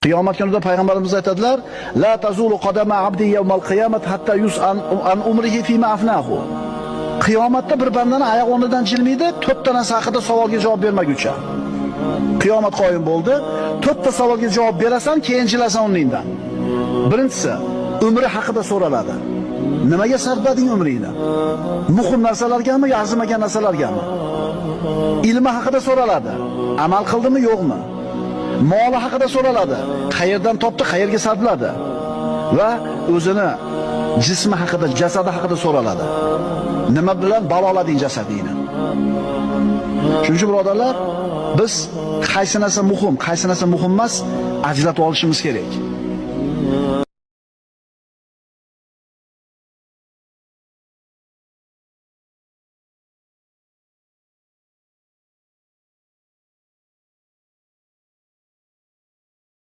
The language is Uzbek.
Qiyomat kunida payg'ambarimiz aytadilar: "La tazulu qadama abdi yawmal qiyomat hatta yus'an an umrihi fima afnahu." Qiyomatda bir bandani oyoq o'rnidan jilmaydi, 4 ta narsa haqida savolga javob bermaguncha. Qiyomat qoyim bo'ldi, 4 ta savolga javob berasan, keyin jilasan o'rningdan. Birinchisi, umri haqida so'raladi. Nimaga sarflading umringni? Muhim narsalargami, yo arzimagan narsalargami? Ilmi haqida so'raladi. Amal qildimi, yo'qmi? Moli haqida so'raladi. Qayerdan topdi, qayerga sarfladi? Va o'zini jismi haqida, jasadi haqida so'raladi. Nima bilan balolading jasadingni? Shuning uchun birodarlar, biz qaysi narsa muhim, qaysi narsa muhim emas, ajratib olishimiz kerak.